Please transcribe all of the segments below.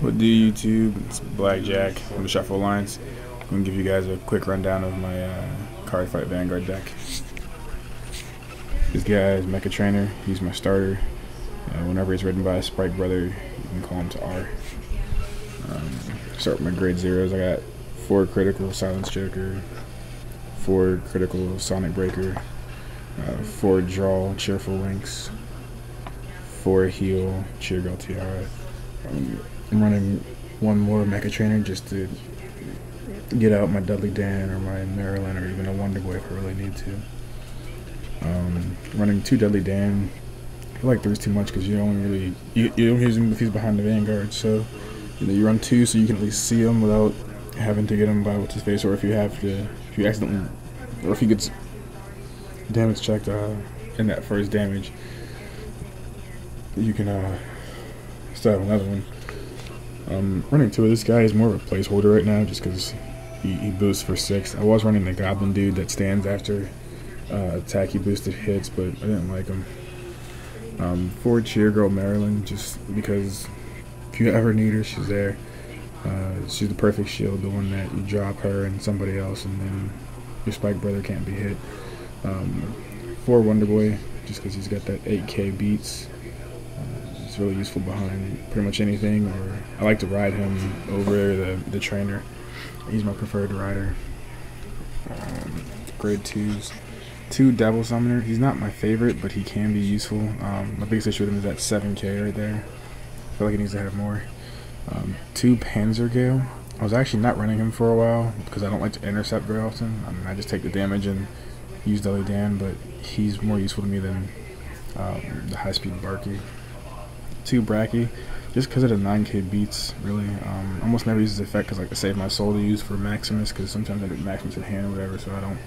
What do YouTube? It's BlackJack from the Shuffle Alliance. I'm going to give you guys a quick rundown of my Cardfight Vanguard deck. This guy is Mecha Trainer. He's my starter. Whenever he's ridden by a Spike Brother, you can call him to R. Start with my grade zeros. I got 4 critical Silence Joker, 4 critical Sonic Breaker, 4 draw Cheerful Links, 4 heal Cheer Girl Tiara. I'm running one more Mecha Trainer just to get out my Dudley Dan or my Marilyn or even a Wonder Boy if I really need to. Running 2 Dudley Dan. I feel like 3's too much because you don't really you don't use him if he's behind the Vanguard. So you run 2 so you can at least see him without having to get him by what's his face, or if you accidentally, or if he gets damage checked in that first damage, you can still have another one. Running 2 of this guy is more of a placeholder right now just because he boosts for 6. I was running the Goblin dude that stands after attack he boosted hits, but I didn't like him. 4 Cheer Girl Marilyn, just because if you ever need her, she's there. She's the perfect shield, the one that you drop her and somebody else and then your Spike Brother can't be hit. 4 Wonder Boy, just because he's got that 8k beats. It's really useful behind pretty much anything, or I like to ride him over the trainer. He's my preferred rider. Grade 2s. 2 Devil Summoner. He's not my favorite, but he can be useful. My biggest issue with him is that 7k right there. I feel like he needs to have more. 2 Panzer Gale. I was actually not running him for a while because I don't like to intercept very often. I mean, I just take the damage and use Dudley Dan, but he's more useful to me than the high-speed Barky. 2 Bracky, just because of the 9k beats, really. Almost never use his effect because I like to save my soul to use for Maximus, because sometimes I get Maximus in hand or whatever, so I don't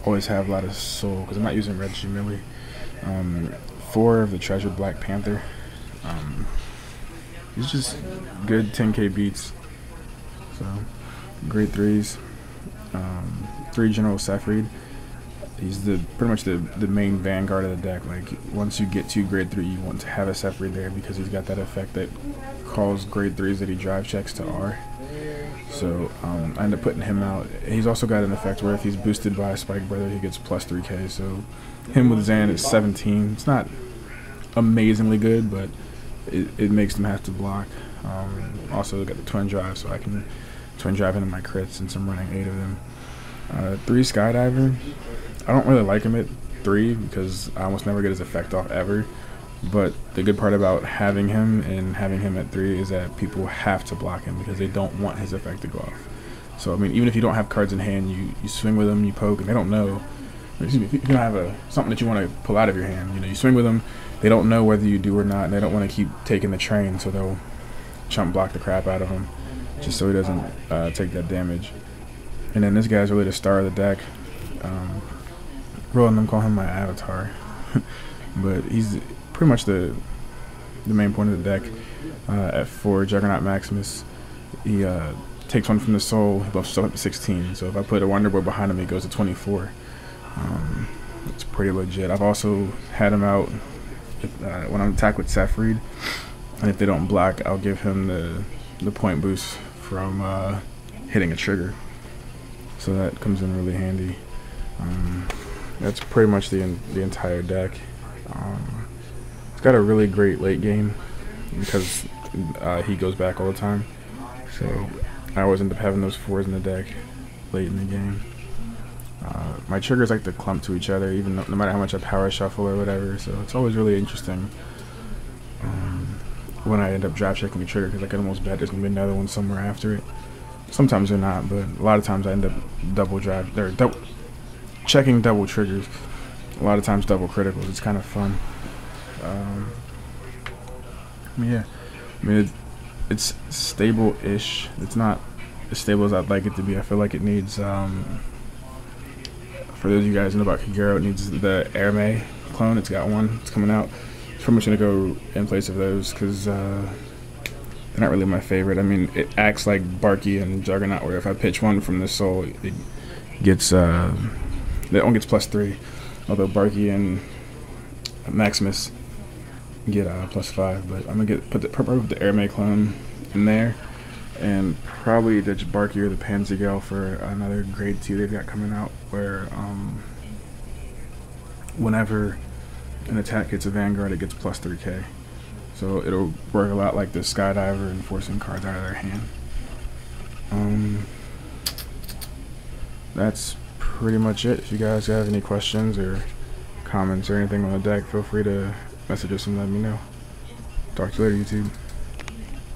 always have a lot of soul because I'm not using Reggie Millie. 4 of the Treasured Black Panther. He's just good 10k beats. So, grade 3s. 3 General Sefried. He's pretty much the main Vanguard of the deck. Like, once you get to grade 3, you want to have a Sefried there because he's got that effect that calls grade 3s that he drive checks to R. So I end up putting him out. He's also got an effect where if he's boosted by a Spike Brother, he gets plus 3k. So him with Zan is 17. It's not amazingly good, but it makes them have to block. Also got the twin drive, so I can twin drive into my crits since I'm running 8 of them. 3 Skydiver. I don't really like him at 3 because I almost never get his effect off ever. But the good part about having him and having him at 3 is that people have to block him because they don't want his effect to go off. So I mean, even if you don't have cards in hand, you swing with them, you poke, and they don't know. Excuse me, if you don't have something that you want to pull out of your hand, you swing with them. They don't know whether you do or not, and they don't want to keep taking the train, so they'll chump block the crap out of him just so he doesn't take that damage. And then this guy's really the star of the deck. Rolling them call him my avatar, but he's pretty much the main point of the deck. At 4 Juggernaut Maximus, he takes 1 from the soul, he buffs himself up to 16. So if I put a Wonder Boy behind him, he goes to 24. It's pretty legit. I've also had him out when I'm attacked with Sefried, and if they don't block, I'll give him the point boost from hitting a trigger. So that comes in really handy. That's pretty much the entire deck. It's got a really great late game because he goes back all the time. So I always end up having those 4s in the deck late in the game. My triggers like to clump to each other, even no matter how much I power shuffle or whatever. So it's always really interesting when I end up drop checking a trigger because I can almost bet there's gonna be another one somewhere after it. Sometimes they're not, but a lot of times I end up checking double triggers. A lot of times double criticals. It's kind of fun. Yeah, I mean it's stable-ish. It's not as stable as I'd like it to be. I feel like it needs. For those of you guys who know about Kagero, it needs the Airmay clone. It's got one. It's coming out. It's pretty much gonna go in place of those because they're not really my favorite. I mean, it acts like Barky and Juggernaut, where if I pitch 1 from the soul, it gets that one gets plus 3. Although Barky and Maximus get +5, but I'm gonna put the Airmay clone in there. And probably the Jabbarki or the Pansy Gale for another grade 2 they've got coming out, where whenever an attack hits a Vanguard, it gets plus 3k. So it'll work a lot like the Skydiver and forcing cards out of their hand. That's pretty much it. If you guys have any questions or comments or anything on the deck, feel free to message us and let me know. Talk to you later, YouTube.